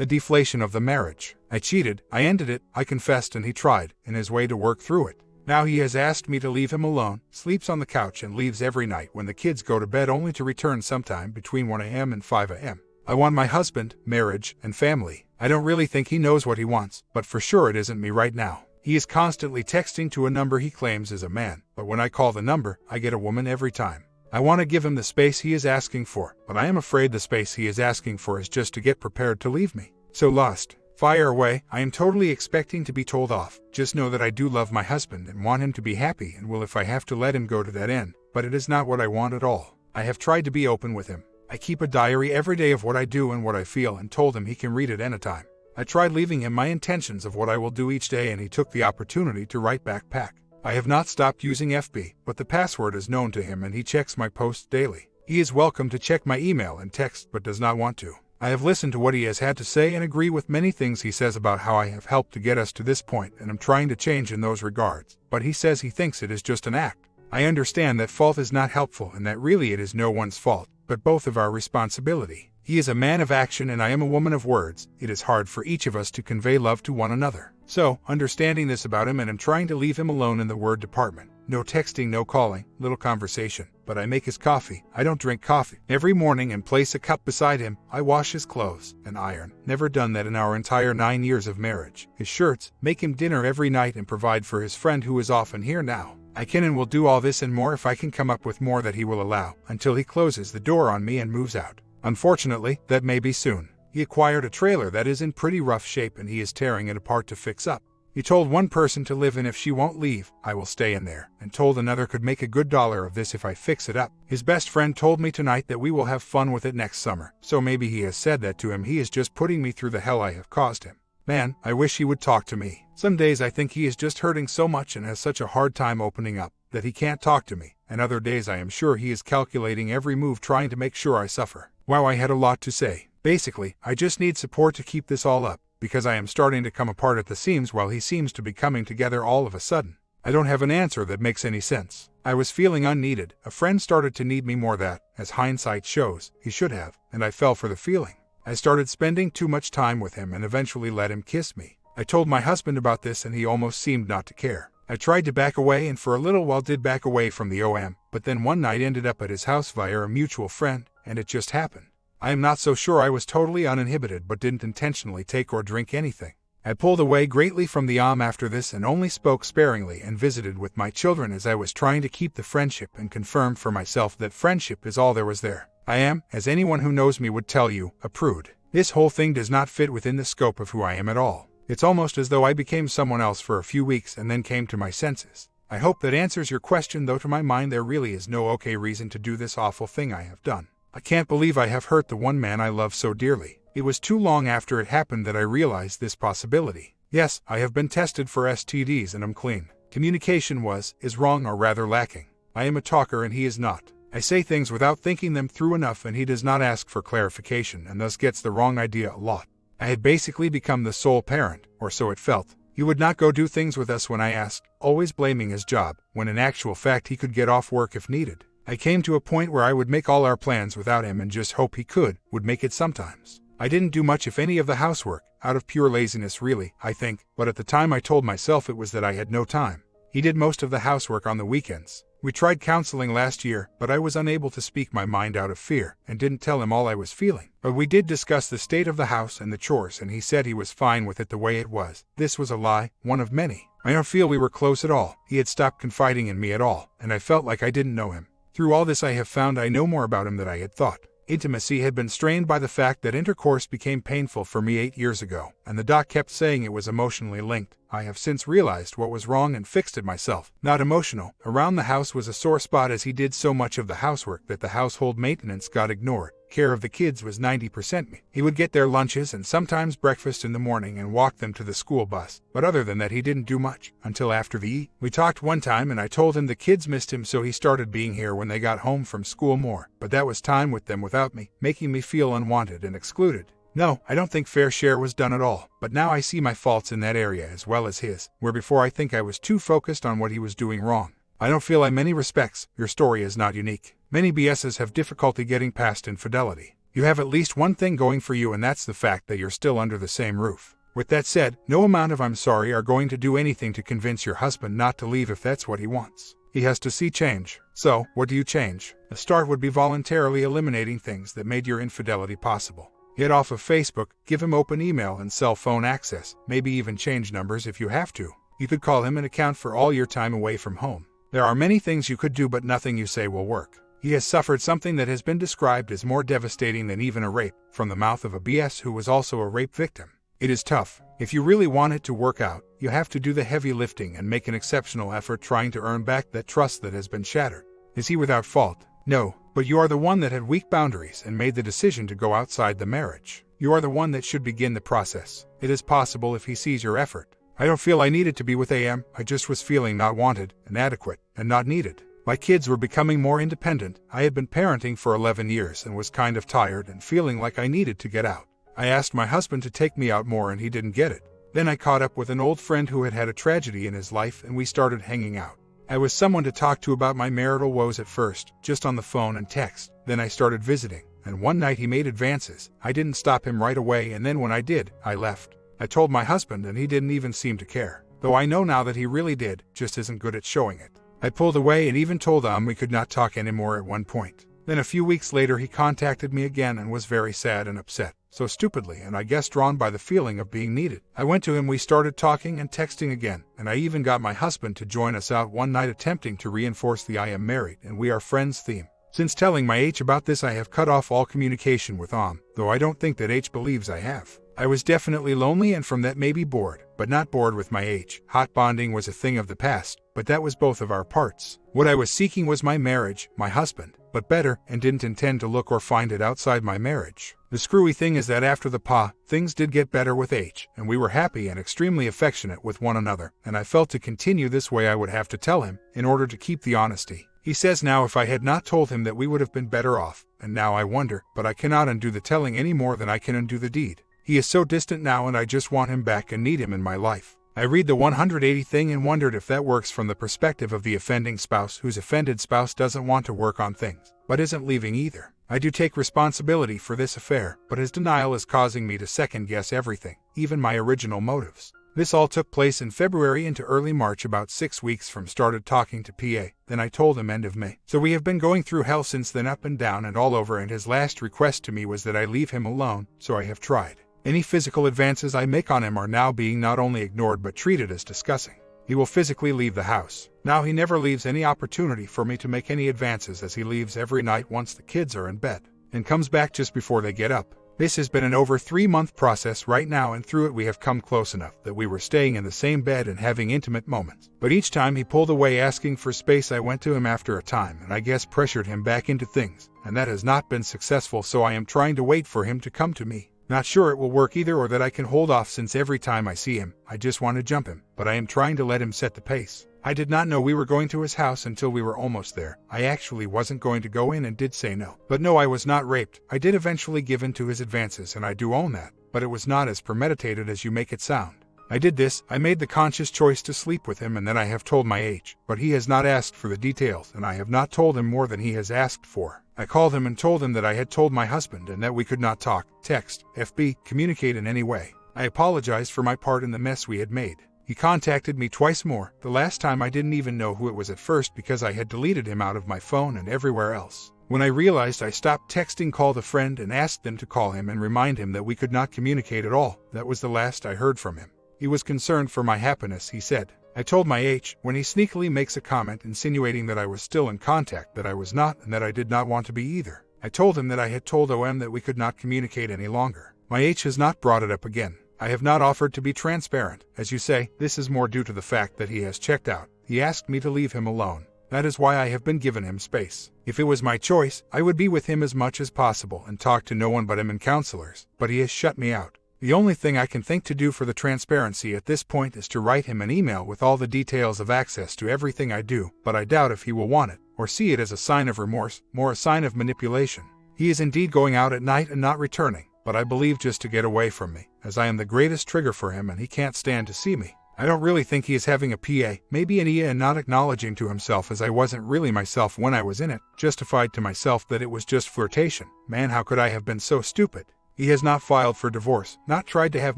The deflation of the marriage. I cheated, I ended it, I confessed, and he tried, in his way, to work through it. Now he has asked me to leave him alone, sleeps on the couch and leaves every night when the kids go to bed, only to return sometime between 1 a.m. and 5 a.m. I want my husband, marriage, and family. I don't really think he knows what he wants, but for sure it isn't me right now. He is constantly texting to a number he claims is a man, but when I call the number, I get a woman every time. I want to give him the space he is asking for, but I am afraid the space he is asking for is just to get prepared to leave me. So lost. Fire away. I am totally expecting to be told off. Just know that I do love my husband and want him to be happy, and will if I have to let him go to that end, but it is not what I want at all. I have tried to be open with him. I keep a diary every day of what I do and what I feel, and told him he can read it anytime. I tried leaving him my intentions of what I will do each day, and he took the opportunity to write back. I have not stopped using FB, but the password is known to him and he checks my posts daily. He is welcome to check my email and text, but does not want to. I have listened to what he has had to say and agree with many things he says about how I have helped to get us to this point, and am trying to change in those regards, but he says he thinks it is just an act. I understand that fault is not helpful and that really it is no one's fault, but both of our responsibility. He is a man of action and I am a woman of words. It is hard for each of us to convey love to one another. So, understanding this about him, and am trying to leave him alone in the word department. No texting, no calling, little conversation. But I make his coffee. I don't drink coffee. Every morning, and place a cup beside him. I wash his clothes and iron. Never done that in our entire 9 years of marriage. His shirts. Make him dinner every night and provide for his friend who is often here now. I can and will do all this and more if I can come up with more that he will allow, until he closes the door on me and moves out. Unfortunately, that may be soon. He acquired a trailer that is in pretty rough shape and he is tearing it apart to fix up. He told one person to live in if she won't leave, I will stay in there, and told another could make a good $1 of this if I fix it up. His best friend told me tonight that we will have fun with it next summer, so maybe he has said that to him. He is just putting me through the hell I have caused him. Man, I wish he would talk to me. Some days I think he is just hurting so much and has such a hard time opening up, that he can't talk to me, and other days I am sure he is calculating every move, trying to make sure I suffer. Wow, I had a lot to say. Basically, I just need support to keep this all up, because I am starting to come apart at the seams while he seems to be coming together all of a sudden. I don't have an answer that makes any sense. I was feeling unneeded. A friend started to need me more that, as hindsight shows, he should have, and I fell for the feeling. I started spending too much time with him and eventually let him kiss me. I told my husband about this and he almost seemed not to care. I tried to back away and for a little while did back away from the OM, but then one night ended up at his house via a mutual friend, and it just happened. I am not so sure I was totally uninhibited but didn't intentionally take or drink anything. I pulled away greatly from the OM after this and only spoke sparingly and visited with my children as I was trying to keep the friendship and confirm for myself that friendship is all there was there. I am, as anyone who knows me would tell you, a prude. This whole thing does not fit within the scope of who I am at all. It's almost as though I became someone else for a few weeks and then came to my senses. I hope that answers your question, though to my mind there really is no okay reason to do this awful thing I have done. I can't believe I have hurt the one man I love so dearly. It was too long after it happened that I realized this possibility. Yes, I have been tested for STDs and am clean. Communication is wrong, or rather lacking. I am a talker and he is not. I say things without thinking them through enough and he does not ask for clarification and thus gets the wrong idea a lot. I had basically become the sole parent, or so it felt. He would not go do things with us when I asked, always blaming his job, when in actual fact he could get off work if needed. I came to a point where I would make all our plans without him and just hope he would make it sometimes. I didn't do much if any of the housework, out of pure laziness really, I think, but at the time I told myself it was that I had no time. He did most of the housework on the weekends. We tried counseling last year, but I was unable to speak my mind out of fear, and didn't tell him all I was feeling. But we did discuss the state of the house and the chores, and he said he was fine with it the way it was. This was a lie, one of many. I don't feel we were close at all. He had stopped confiding in me at all, and I felt like I didn't know him. Through all this I have found I know more about him than I had thought. Intimacy had been strained by the fact that intercourse became painful for me 8 years ago, and the doc kept saying it was emotionally linked. I have since realized what was wrong and fixed it myself. Not emotional. Around the house was a sore spot as he did so much of the housework that the household maintenance got ignored. Care of the kids was 90% me. He would get their lunches and sometimes breakfast in the morning and walk them to the school bus, but other than that he didn't do much, until after the eat. We talked one time and I told him the kids missed him, so he started being here when they got home from school more, but that was time with them without me, making me feel unwanted and excluded. No, I don't think fair share was done at all, but now I see my faults in that area as well as his, where before I think I was too focused on what he was doing wrong. I don't feel in many respects your story is not unique. Many BSs have difficulty getting past infidelity. You have at least one thing going for you, and that's the fact that you're still under the same roof. With that said, no amount of "I'm sorry" are going to do anything to convince your husband not to leave if that's what he wants. He has to see change. So, what do you change? A start would be voluntarily eliminating things that made your infidelity possible. Get off of Facebook, give him open email and cell phone access, maybe even change numbers if you have to. You could call him and account for all your time away from home. There are many things you could do, but nothing you say will work. He has suffered something that has been described as more devastating than even a rape, from the mouth of a BS who was also a rape victim. It is tough. If you really want it to work out, you have to do the heavy lifting and make an exceptional effort trying to earn back that trust that has been shattered. Is he without fault? No, but you are the one that had weak boundaries and made the decision to go outside the marriage. You are the one that should begin the process. It is possible if he sees your effort. I don't feel I needed to be with AM, I just was feeling not wanted, inadequate, and not needed. My kids were becoming more independent. I had been parenting for 11 years and was kind of tired and feeling like I needed to get out. I asked my husband to take me out more and he didn't get it. Then I caught up with an old friend who had had a tragedy in his life and we started hanging out. I was someone to talk to about my marital woes at first, just on the phone and text. Then I started visiting, and one night he made advances. I didn't stop him right away, and then when I did, I left. I told my husband and he didn't even seem to care. Though I know now that he really did, just isn't good at showing it. I pulled away and even told him we could not talk anymore at one point. Then a few weeks later he contacted me again and was very sad and upset. So stupidly, and I guess drawn by the feeling of being needed. I went to him, we started talking and texting again, and I even got my husband to join us out one night attempting to reinforce the "I am married and we are friends" theme. Since telling my H about this, I have cut off all communication with though I don't think that H believes I have. I was definitely lonely and from that maybe bored, but not bored with my H. Hot bonding was a thing of the past, but that was both of our parts. What I was seeking was my marriage, my husband, but better, and didn't intend to look or find it outside my marriage. The screwy thing is that after the PA, things did get better with H, and we were happy and extremely affectionate with one another, and I felt to continue this way I would have to tell him, in order to keep the honesty. He says now if I had not told him that we would have been better off, and now I wonder, but I cannot undo the telling any more than I can undo the deed. He is so distant now and I just want him back and need him in my life. I read the 180 thing and wondered if that works from the perspective of the offending spouse whose offended spouse doesn't want to work on things, but isn't leaving either. I do take responsibility for this affair, but his denial is causing me to second-guess everything, even my original motives. This all took place in February into early March, about 6 weeks from started talking to PA, then I told him end of May. So we have been going through hell since then, up and down and all over, and his last request to me was that I leave him alone, so I have tried. Any physical advances I make on him are now being not only ignored but treated as discussing. He will physically leave the house. Now he never leaves any opportunity for me to make any advances, as he leaves every night once the kids are in bed, and comes back just before they get up. This has been an over 3-month process right now, and through it we have come close enough that we were staying in the same bed and having intimate moments. But each time he pulled away asking for space, I went to him after a time and I guess pressured him back into things, and that has not been successful, so I am trying to wait for him to come to me. Not sure it will work either, or that I can hold off, since every time I see him, I just want to jump him, but I am trying to let him set the pace. I did not know we were going to his house until we were almost there. I actually wasn't going to go in and did say no. But no, I was not raped. I did eventually give in to his advances, and I do own that, but it was not as premeditated as you make it sound. I did this, I made the conscious choice to sleep with him, and then I have told my H, but he has not asked for the details, and I have not told him more than he has asked for. I called him and told him that I had told my husband and that we could not talk, text, FB, communicate in any way. I apologized for my part in the mess we had made. He contacted me twice more. The last time I didn't even know who it was at first because I had deleted him out of my phone and everywhere else. When I realized, I stopped texting, called a friend and asked them to call him and remind him that we could not communicate at all. That was the last I heard from him. He was concerned for my happiness, he said. I told my H, when he sneakily makes a comment insinuating that I was still in contact, that I was not and that I did not want to be either. I told him that I had told OM that we could not communicate any longer. My H has not brought it up again. I have not offered to be transparent. As you say, this is more due to the fact that he has checked out. He asked me to leave him alone. That is why I have been given him space. If it was my choice, I would be with him as much as possible and talk to no one but him and counselors, but he has shut me out. The only thing I can think to do for the transparency at this point is to write him an email with all the details of access to everything I do, but I doubt if he will want it, or see it as a sign of remorse, more a sign of manipulation. He is indeed going out at night and not returning, but I believe just to get away from me, as I am the greatest trigger for him and he can't stand to see me. I don't really think he is having a PA, maybe an EA, and not acknowledging to himself, as I wasn't really myself when I was in it, justified to myself that it was just flirtation. Man, how could I have been so stupid? He has not filed for divorce, not tried to have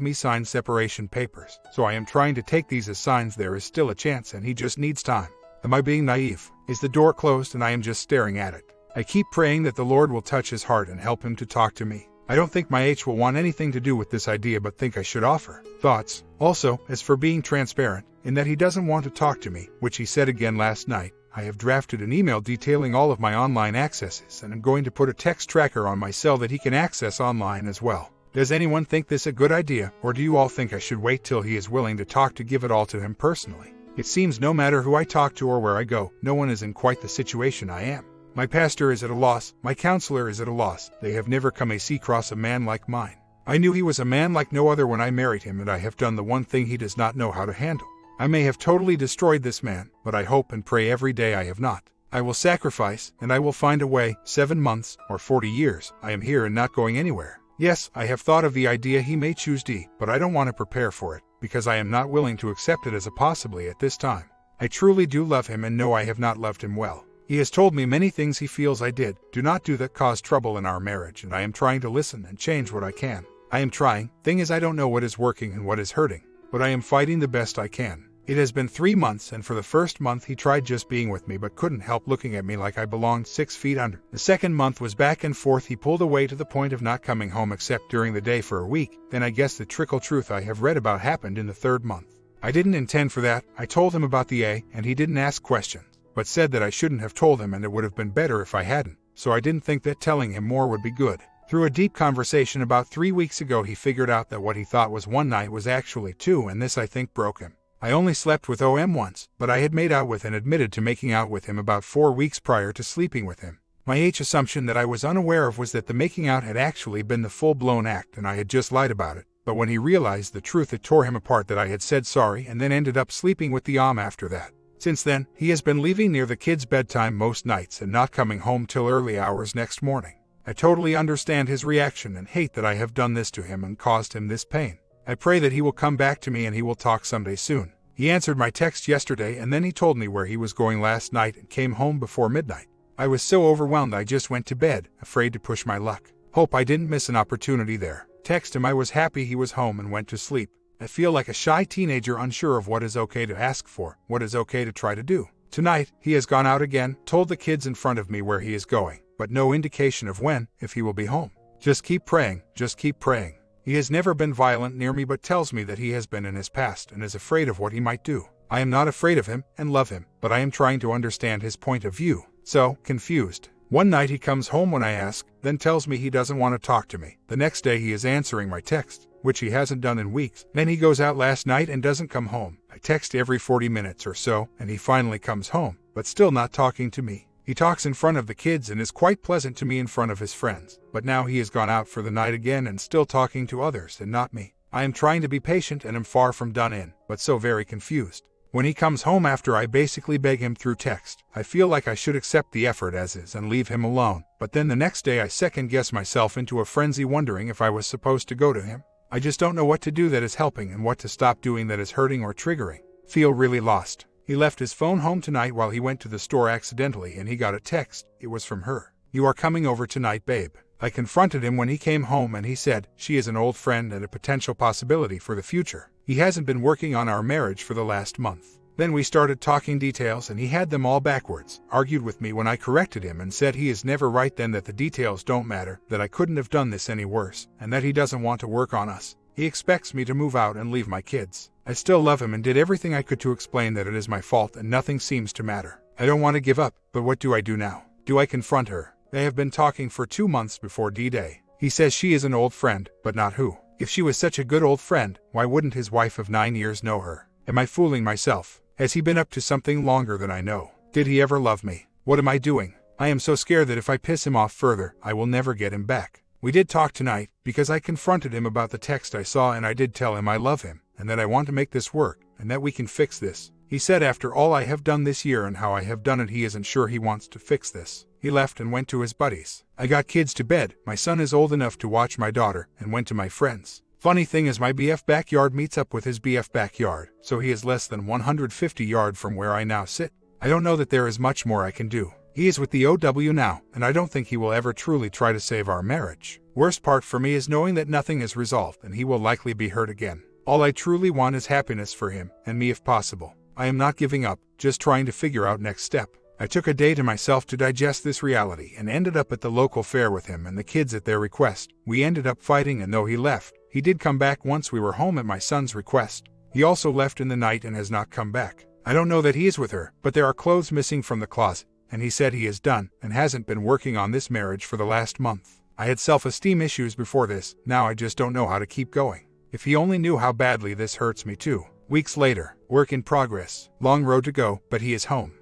me sign separation papers, so I am trying to take these as signs there is still a chance and he just needs time. Am I being naive? Is the door closed and I am just staring at it? I keep praying that the Lord will touch his heart and help him to talk to me. I don't think my H will want anything to do with this idea, but think I should offer thoughts. Also, as for being transparent, in that he doesn't want to talk to me, which he said again last night, I have drafted an email detailing all of my online accesses and I'm going to put a text tracker on my cell that he can access online as well. Does anyone think this a good idea, or do you all think I should wait till he is willing to talk to give it all to him personally? It seems no matter who I talk to or where I go, no one is in quite the situation I am. My pastor is at a loss, my counselor is at a loss. They have never come across a man like mine. I knew he was a man like no other when I married him, and I have done the one thing he does not know how to handle. I may have totally destroyed this man, but I hope and pray every day I have not. I will sacrifice, and I will find a way. 7 months, or 40 years, I am here and not going anywhere. Yes, I have thought of the idea he may choose D, but I don't want to prepare for it, because I am not willing to accept it as a possibly at this time. I truly do love him and know I have not loved him well. He has told me many things he feels I do not do that cause trouble in our marriage, and I am trying to listen and change what I can. I am trying. Thing is, I don't know what is working and what is hurting, but I am fighting the best I can. It has been 3 months, and for the first month he tried just being with me but couldn't help looking at me like I belonged 6 feet under. The second month was back and forth. He pulled away to the point of not coming home except during the day for a week. Then I guess the trickle truth I have read about happened in the 3rd month. I didn't intend for that. I told him about the A, and he didn't ask questions, but said that I shouldn't have told him and it would have been better if I hadn't, so I didn't think that telling him more would be good. Through a deep conversation about 3 weeks ago, he figured out that what he thought was 1 night was actually 2, and this I think broke him. I only slept with OM once, but I had made out with and admitted to making out with him about 4 weeks prior to sleeping with him. My assumption that I was unaware of was that the making out had actually been the full-blown act and I had just lied about it, but when he realized the truth it tore him apart that I had said sorry and then ended up sleeping with the OM after that. Since then, he has been leaving near the kids' bedtime most nights and not coming home till early hours next morning. I totally understand his reaction and hate that I have done this to him and caused him this pain. I pray that he will come back to me and he will talk someday soon. He answered my text yesterday and then he told me where he was going last night and came home before midnight. I was so overwhelmed I just went to bed, afraid to push my luck. Hope I didn't miss an opportunity there. Text him I was happy he was home and went to sleep. I feel like a shy teenager unsure of what is okay to ask for, what is okay to try to do. Tonight, he has gone out again, told the kids in front of me where he is going, but no indication of when, if he will be home. Just keep praying, just keep praying. He has never been violent near me but tells me that he has been in his past and is afraid of what he might do. I am not afraid of him and love him, but I am trying to understand his point of view. So, confused. One night he comes home when I ask, then tells me he doesn't want to talk to me. The next day he is answering my text, which he hasn't done in weeks. Then he goes out last night and doesn't come home. I text every 40 minutes or so, and he finally comes home, but still not talking to me. He talks in front of the kids and is quite pleasant to me in front of his friends, but now he has gone out for the night again and still talking to others and not me. I am trying to be patient and am far from done in, but so very confused. When he comes home after I basically beg him through text, I feel like I should accept the effort as is and leave him alone, but then the next day I second-guess myself into a frenzy wondering if I was supposed to go to him. I just don't know what to do that is helping and what to stop doing that is hurting or triggering. Feel really lost. He left his phone home tonight while he went to the store accidentally and he got a text. It was from her. "You are coming over tonight, babe." I confronted him when he came home and he said, she is an old friend and a potential possibility for the future. He hasn't been working on our marriage for the last month. Then we started talking details and he had them all backwards, argued with me when I corrected him and said he is never right, then that the details don't matter, that I couldn't have done this any worse, and that he doesn't want to work on us. He expects me to move out and leave my kids. I still love him and did everything I could to explain that it is my fault and nothing seems to matter. I don't want to give up, but what do I do now? Do I confront her? They have been talking for 2 months before D-Day. He says she is an old friend, but not who. If she was such a good old friend, why wouldn't his wife of 9 years know her? Am I fooling myself? Has he been up to something longer than I know? Did he ever love me? What am I doing? I am so scared that if I piss him off further, I will never get him back. We did talk tonight, because I confronted him about the text I saw and I did tell him I love him, and that I want to make this work, and that we can fix this. He said after all I have done this year and how I have done it, he isn't sure he wants to fix this. He left and went to his buddies. I got kids to bed. My son is old enough to watch my daughter and went to my friends. Funny thing is my BF backyard meets up with his BF backyard, so he is less than 150 yards from where I now sit. I don't know that there is much more I can do. He is with the OW now, and I don't think he will ever truly try to save our marriage. Worst part for me is knowing that nothing is resolved and he will likely be hurt again. All I truly want is happiness for him, and me if possible. I am not giving up, just trying to figure out next step. I took a day to myself to digest this reality and ended up at the local fair with him and the kids at their request. We ended up fighting, and though he left, he did come back once we were home at my son's request. He also left in the night and has not come back. I don't know that he is with her, but there are clothes missing from the closet, and he said he is done and hasn't been working on this marriage for the last month. I had self-esteem issues before this, now I just don't know how to keep going. If he only knew how badly this hurts me too. Weeks later, work in progress, long road to go, but he is home.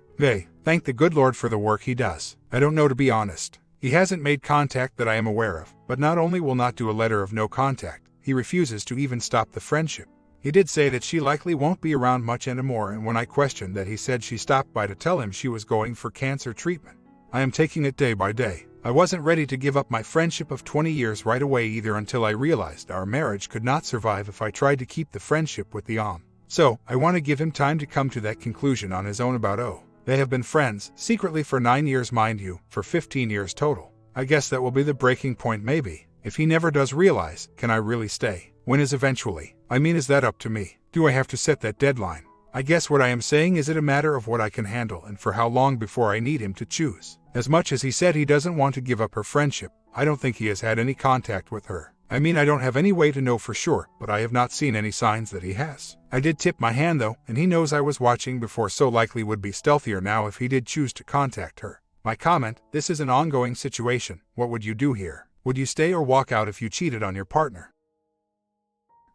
Thank the good Lord for the work he does. I don't know, to be honest. He hasn't made contact that I am aware of, but not only will not do a letter of no contact, he refuses to even stop the friendship. He did say that she likely won't be around much anymore, and when I questioned that, he said she stopped by to tell him she was going for cancer treatment. I am taking it day by day. I wasn't ready to give up my friendship of 20 years right away either, until I realized our marriage could not survive if I tried to keep the friendship with the OM. So, I want to give him time to come to that conclusion on his own about They have been friends, secretly, for 9 years, mind you, for 15 years total. I guess that will be the breaking point maybe. If he never does realize, can I really stay? When is eventually? I mean, is that up to me? Do I have to set that deadline? I guess what I am saying is it a matter of what I can handle and for how long before I need him to choose. As much as he said he doesn't want to give up her friendship, I don't think he has had any contact with her. I mean, I don't have any way to know for sure, but I have not seen any signs that he has. I did tip my hand though, and he knows I was watching before, so likely would be stealthier now if he did choose to contact her. My comment: this is an ongoing situation. What would you do here? Would you stay or walk out if you cheated on your partner?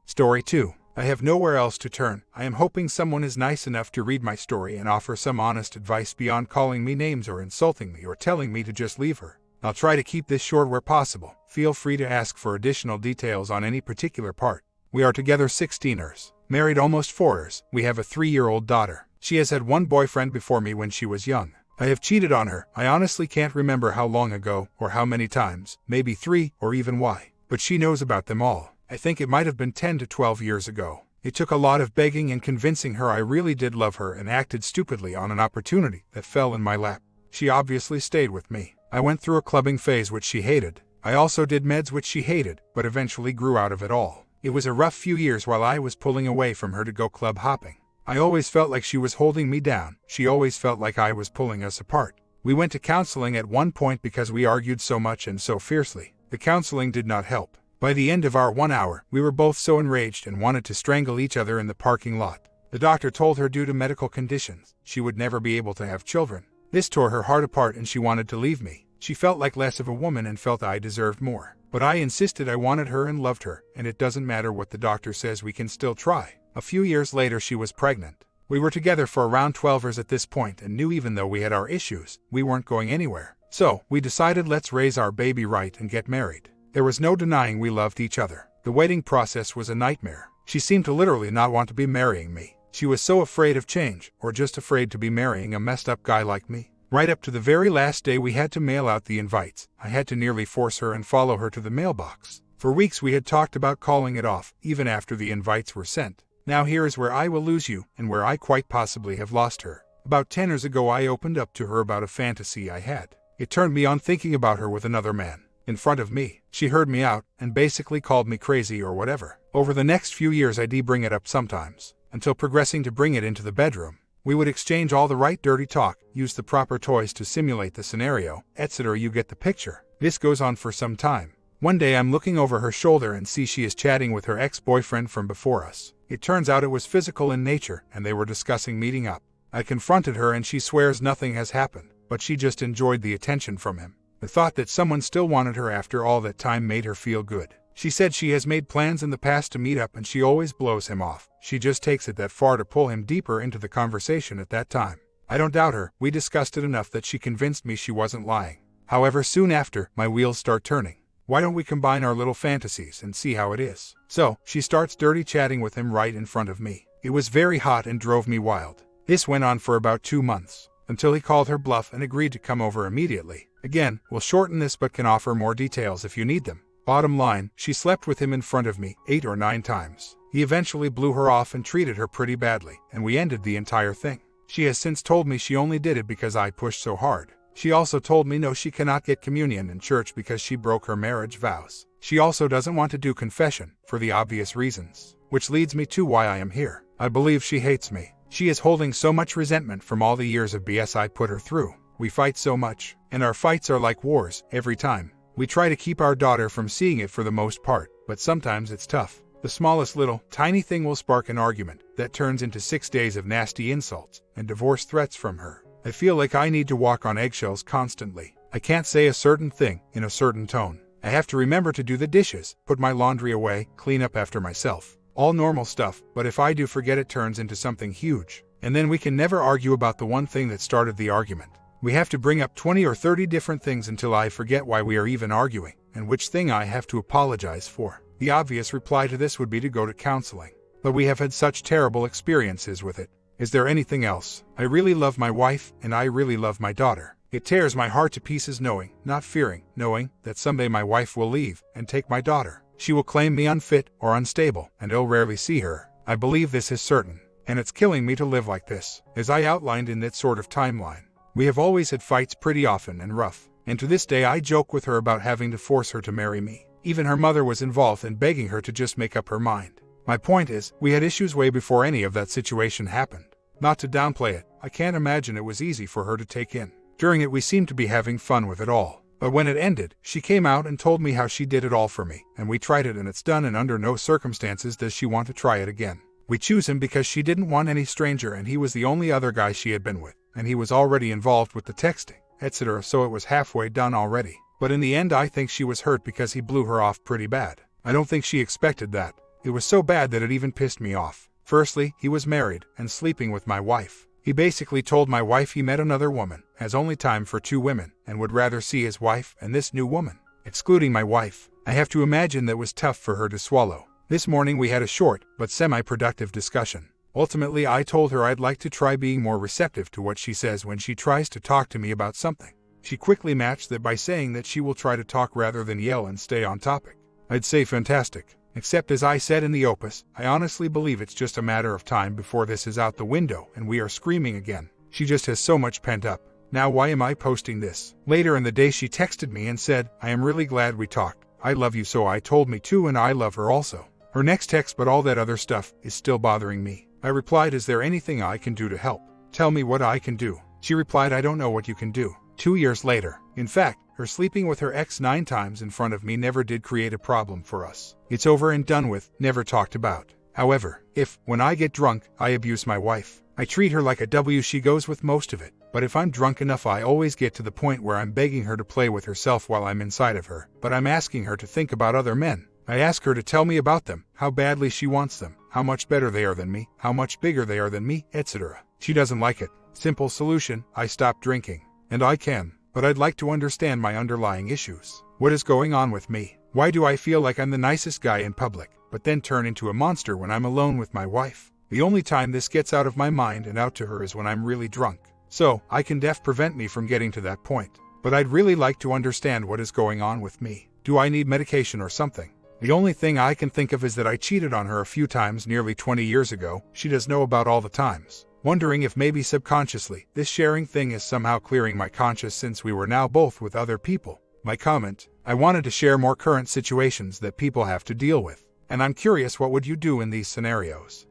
Story 2. I have nowhere else to turn. I am hoping someone is nice enough to read my story and offer some honest advice beyond calling me names or insulting me or telling me to just leave her. I'll try to keep this short where possible. Feel free to ask for additional details on any particular part. We are together 16 years, married almost 4 years. We have a 3-year-old daughter. She has had one boyfriend before me when she was young. I have cheated on her. I honestly can't remember how long ago or how many times, maybe 3 or even why. But she knows about them all. I think it might have been 10 to 12 years ago. It took a lot of begging and convincing her I really did love her, and acted stupidly on an opportunity that fell in my lap. She obviously stayed with me. I went through a clubbing phase which she hated. I also did meds which she hated, but eventually grew out of it all. It was a rough few years while I was pulling away from her to go club hopping. I always felt like she was holding me down. She always felt like I was pulling us apart. We went to counseling at one point because we argued so much and so fiercely. The counseling did not help. By the end of our 1 hour, we were both so enraged and wanted to strangle each other in the parking lot. The doctor told her due to medical conditions, she would never be able to have children. This tore her heart apart and she wanted to leave me. She felt like less of a woman and felt I deserved more. But I insisted I wanted her and loved her, and it doesn't matter what the doctor says, we can still try. A few years later she was pregnant. We were together for around 12 years at this point and knew even though we had our issues, we weren't going anywhere. So, we decided let's raise our baby right and get married. There was no denying we loved each other. The wedding process was a nightmare. She seemed to literally not want to be marrying me. She was so afraid of change, or just afraid to be marrying a messed up guy like me. Right up to the very last day we had to mail out the invites. I had to nearly force her and follow her to the mailbox. For weeks we had talked about calling it off, even after the invites were sent. Now here is where I will lose you, and where I quite possibly have lost her. About 10 years ago I opened up to her about a fantasy I had. It turned me on thinking about her with another man. In front of me, she heard me out, and basically called me crazy or whatever. Over the next few years I did bring it up sometimes, until progressing to bring it into the bedroom. We would exchange all the right dirty talk, use the proper toys to simulate the scenario, etc. You get the picture. This goes on for some time. One day I'm looking over her shoulder and see she is chatting with her ex-boyfriend from before us. It turns out it was physical in nature, and they were discussing meeting up. I confronted her and she swears nothing has happened, but she just enjoyed the attention from him. The thought that someone still wanted her after all that time made her feel good. She said she has made plans in the past to meet up and she always blows him off. She just takes it that far to pull him deeper into the conversation at that time. I don't doubt her. We discussed it enough that she convinced me she wasn't lying. However, soon after, my wheels start turning. Why don't we combine our little fantasies and see how it is? So, she starts dirty chatting with him right in front of me. It was very hot and drove me wild. This went on for about 2 months, until he called her bluff and agreed to come over immediately. Again, we'll shorten this but can offer more details if you need them. Bottom line, she slept with him in front of me 8 or 9 times. He eventually blew her off and treated her pretty badly, and we ended the entire thing. She has since told me she only did it because I pushed so hard. She also told me no, she cannot get communion in church because she broke her marriage vows. She also doesn't want to do confession, for the obvious reasons. Which leads me to why I am here. I believe she hates me. She is holding so much resentment from all the years of BS I put her through. We fight so much, and our fights are like wars, every time. We try to keep our daughter from seeing it for the most part, but sometimes it's tough. The smallest little, tiny thing will spark an argument that turns into 6 days of nasty insults and divorce threats from her. I feel like I need to walk on eggshells constantly. I can't say a certain thing in a certain tone. I have to remember to do the dishes, put my laundry away, clean up after myself. All normal stuff, but if I do forget, it turns into something huge. And then we can never argue about the one thing that started the argument. We have to bring up 20 or 30 different things until I forget why we are even arguing, and which thing I have to apologize for. The obvious reply to this would be to go to counseling. But we have had such terrible experiences with it. Is there anything else? I really love my wife, and I really love my daughter. It tears my heart to pieces knowing, not fearing, knowing that someday my wife will leave and take my daughter. She will claim me unfit or unstable, and I'll rarely see her. I believe this is certain, and it's killing me to live like this. As I outlined in that sort of timeline, we have always had fights pretty often and rough, and to this day I joke with her about having to force her to marry me. Even her mother was involved in begging her to just make up her mind. My point is, we had issues way before any of that situation happened. Not to downplay it, I can't imagine it was easy for her to take in. During it we seemed to be having fun with it all. But when it ended, she came out and told me how she did it all for me, and we tried it and it's done, and under no circumstances does she want to try it again. We choose him because she didn't want any stranger, and he was the only other guy she had been with, and he was already involved with the texting, etc., so it was halfway done already. But in the end I think she was hurt because he blew her off pretty bad. I don't think she expected that. It was so bad that it even pissed me off. Firstly, he was married and sleeping with my wife. He basically told my wife he met another woman, has only time for 2 women, and would rather see his wife and this new woman, excluding my wife. I have to imagine that was tough for her to swallow. This morning we had a short, but semi-productive discussion. Ultimately I told her I'd like to try being more receptive to what she says when she tries to talk to me about something. She quickly matched that by saying that she will try to talk rather than yell and stay on topic. I'd say fantastic. Except as I said in the opus, I honestly believe it's just a matter of time before this is out the window and we are screaming again. She just has so much pent up. Now why am I posting this? Later in the day she texted me and said, I am really glad we talked. I love you so I told me too, and I love her also. Her next text, but all that other stuff is still bothering me. I replied, is there anything I can do to help? Tell me what I can do. She replied, I don't know what you can do. 2 years later. In fact, her sleeping with her ex 9 times in front of me never did create a problem for us. It's over and done with, never talked about. However, if, when I get drunk, I abuse my wife, I treat her like a W, she goes with most of it. But if I'm drunk enough, I always get to the point where I'm begging her to play with herself while I'm inside of her, but I'm asking her to think about other men. I ask her to tell me about them, how badly she wants them, how much better they are than me, how much bigger they are than me, etc. She doesn't like it. Simple solution, I stop drinking. And I can, but I'd like to understand my underlying issues. What is going on with me? Why do I feel like I'm the nicest guy in public, but then turn into a monster when I'm alone with my wife? The only time this gets out of my mind and out to her is when I'm really drunk. So, I can prevent me from getting to that point. But I'd really like to understand what is going on with me. Do I need medication or something? The only thing I can think of is that I cheated on her a few times nearly 20 years ago. She does know about all the times. Wondering if maybe subconsciously, this sharing thing is somehow clearing my conscience since we were now both with other people. My comment, I wanted to share more current situations that people have to deal with. And I'm curious, what would you do in these scenarios?